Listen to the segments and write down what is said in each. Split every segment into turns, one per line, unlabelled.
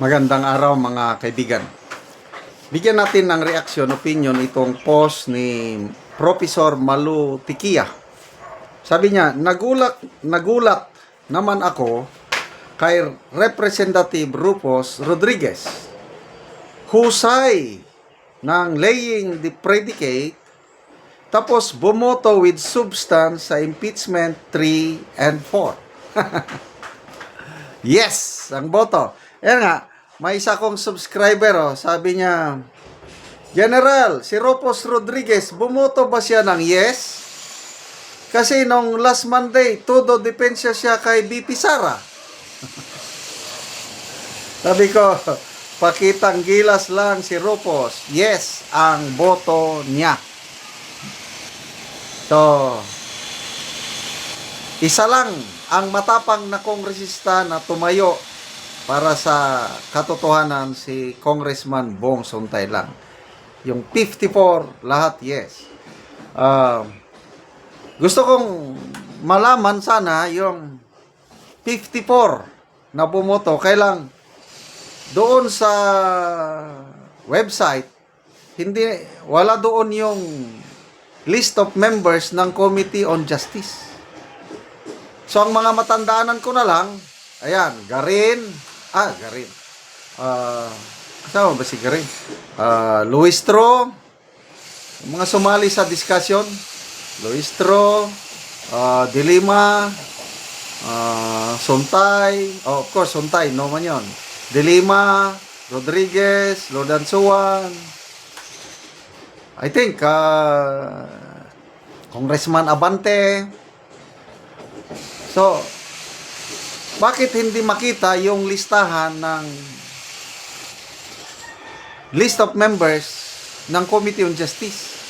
Magandang araw mga kaibigan. Bigyan natin ng reaksyon, opinion itong post ni Professor Malu Tikia. Sabi niya, nagulat naman ako kay Representative Rufus Rodriguez. Husay ng laying the predicate, tapos bumoto with substance sa impeachment 3 and 4. Yes, ang boto. Ayan nga, may isa kong subscriber, sabi niya, General, si Rufus Rodriguez, bumoto ba siya ng yes? Kasi nung last Monday, todo depensa siya kay BP Sara. Sabi ko, pakitang gilas lang si Rufus. Yes, ang boto niya. So, isa lang ang matapang na kongresista na tumayo para sa katotohanan, si Congressman Bong Sontay lang. Yung 54, lahat yes. Gusto kong malaman sana yung 54 na bumoto. Kailang doon sa website, wala doon yung list of members ng Committee on Justice. So, ang mga matandaanan ko na lang, ayan, Garin. Kasama ba si Garin? Luistro, mga sumali sa discussion, Luistro, Dilima, Sontay, of course, Sontay, no man yun. Dilima, Rodriguez, Lodansuan, I think, Congressman Abante. So, bakit hindi makita yung listahan ng list of members ng Committee on Justice?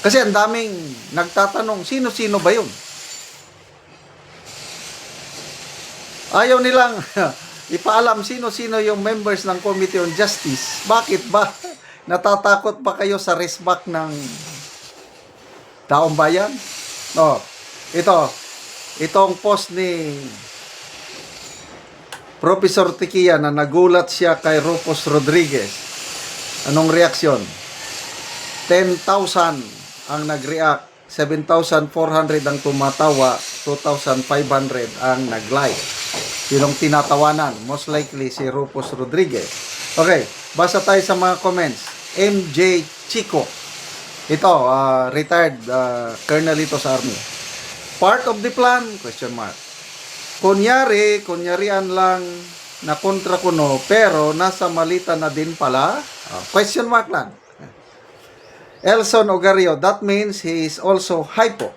Kasi ang daming nagtatanong, sino-sino ba yun? Ayaw nilang ipaalam sino-sino yung members ng Committee on Justice. Bakit ba? Natatakot pa kayo sa resback ng taong bayan? No, itong post ni Professor Tikia na nagulat siya kay Rufus Rodriguez. Anong reaksyon? 10,000 ang nag-react, 7,400 ang tumatawa, 2,500 ang nag-like. Yun ang tinatawanan. Most likely si Rufus Rodriguez. Okay, basa tayo sa mga comments. MJ Chico. Ito, retired colonel ito sa army. Part of the plan? Question mark. Kunyarian lang na kontra kuno, pero nasa malita na din pala? Question mark lang. Elson Ogario, that means he is also hypo.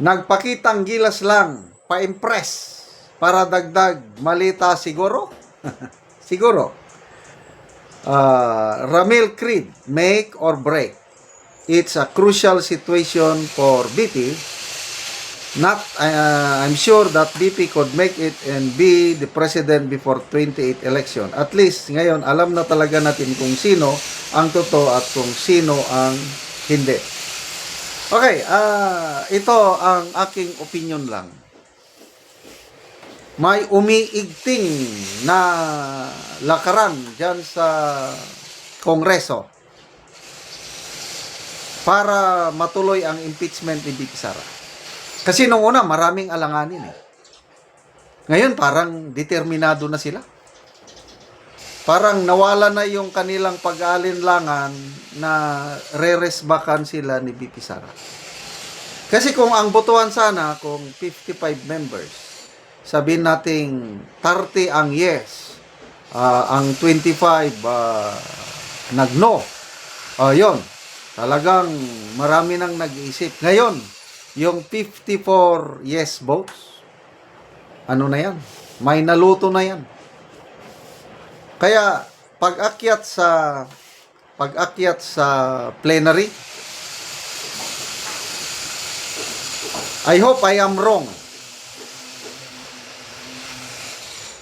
Nagpakitang gilas lang, pa-impress, para dagdag malita siguro? Siguro. Ramil Creed, make or break. It's a crucial situation for BP. I'm sure that BP could make it and be the president before 28 election. At least ngayon alam na talaga natin kung sino ang totoo at kung sino ang hindi. Okay, ito ang aking opinion lang. May umiigting na lakaran dyan sa Kongreso para matuloy ang impeachment ni BP Sara. Kasi nung una, maraming alanganin eh. Ngayon, parang determinado na sila. Parang nawala na yung kanilang pag-aalinlangan na re-resbakan sila ni BP Sara. Kasi kung ang botohan sana, kung 55 members, sabihin nating 30 ang yes, ang 25 nag-no. Yun, talagang marami nang nag-iisip. Ngayon, yung 54 yes votes, ano na yan? May naluto na yan. Kaya, pag-akyat sa plenary, I hope I am wrong.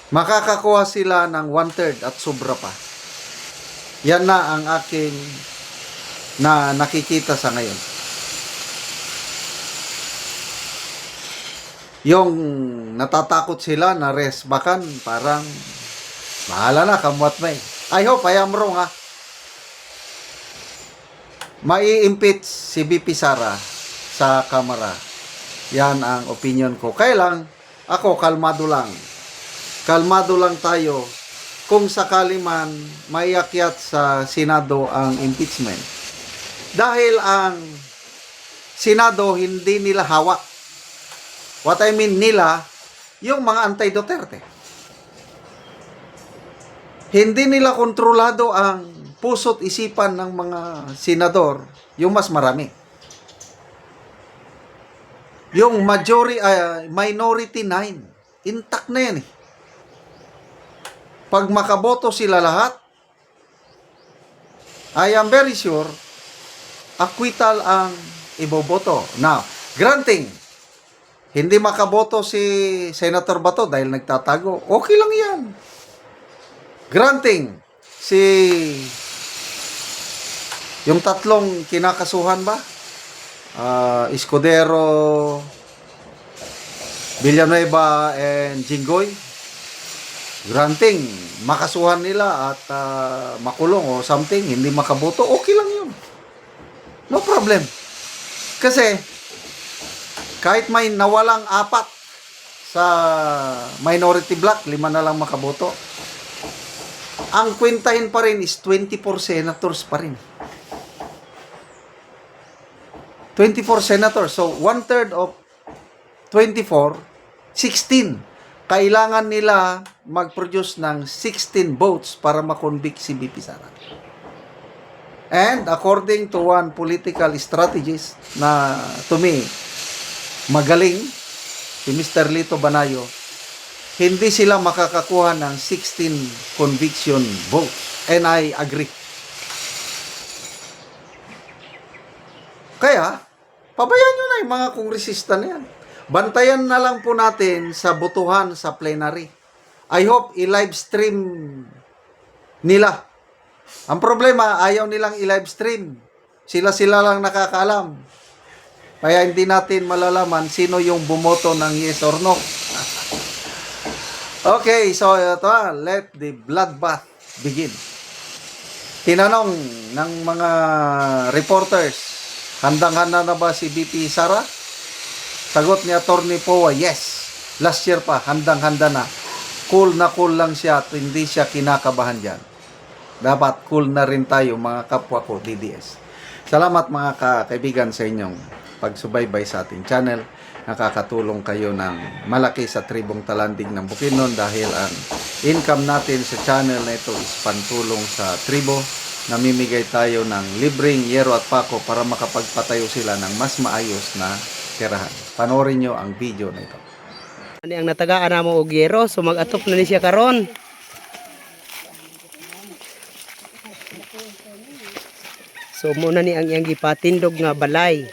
Makakakuha sila ng 1/3 at sobra pa. Yan na ang aking na nakikita sa ngayon. Yung natatakot sila na resbakan, parang Bahala na, kamwat may. I hope I am wrong, ha. Mai-impeach si BP Sara sa Kamara. Yan ang opinion ko. Kaya lang, ako, kalmado lang. Kalmado lang tayo. Kung sakali man maiakyat sa Senado ang impeachment. Dahil ang Senado hindi nila hawak. What I mean nila, yung mga anti-Duterte. Hindi nila kontrolado ang puso't isipan ng mga senador, yung mas marami. Yung minority 9, intact na yan eh. Pag makaboto sila lahat, I am very sure, acquittal ang iboboto. Now, granting, hindi makaboto si Senator Bato dahil nagtatago, okay lang yan. Granting, yung tatlong kinakasuhan ba? Escudero, Villanueva, and Jinggoy. Granting, makasuhan nila at makulong o something, hindi makaboto, okay lang yun. No problem. Kasi, kahit may nawalang 4 sa minority block, 5 na lang makaboto, ang kwentahin pa rin is 24 senators pa rin. 24 senators. So, 1/3 of 24, 16. Kailangan nila mag-produce ng 16 votes para makonvict si BP Sara. And according to one political strategist na to me, magaling, si Mr. Lito Banayo, hindi sila makakakuha ng 16 conviction votes. And I agree. Kaya, pabayaan nyo na yung mga kongresista na yan. Bantayan na lang po natin sa botohan sa plenary. I hope i-live stream nila. Ang problema, ayaw nilang i-live stream. Sila lang nakakaalam. Kaya hindi natin malalaman sino yung bumoto ng yes or no. Okay, so ito, let the bloodbath begin. Tinanong ng mga reporters, handang-handa na ba si BP Sara? Sagot ni Attorney Poa, yes. Last year pa, handang-handa na. Cool na cool lang siya at hindi siya kinakabahan dyan. Dapat cool na rin tayo mga kapwa ko, DDS. Salamat mga kaibigan sa inyong pagsubaybay sa ating channel. Nakakatulong kayo ng malaki sa tribong Talandig ng Bukidnon dahil ang income natin sa channel na ito is pantulong sa tribo. Namimigay tayo ng libreng yero at pako para makapagpatayo sila ng mas maayos na tirahan. Panoorin nyo ang video na ito.
Ani ang natagaan namo og yero, so mag-atop na ni siya karon. So muna ni ang iyang gipatindog nga balay.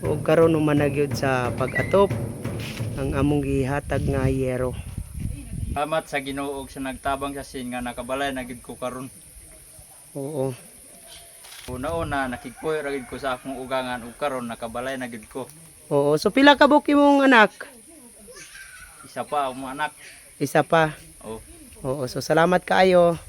O karon naman nagyud sa pag-atop ang among gihatag nga yero.
Salamat sa Ginoo sa nagtabang sa sin nga nakabalay na gid ko karon.
Oo.
Una-una nakigpuyo ra gid ko sa akong ugangan ug karon nakabalay na gid ko.
Oo, so pila ka buki mong anak?
Isa pa ang mga anak.
Isa pa.
Oh.
Oo, so salamat kaayo.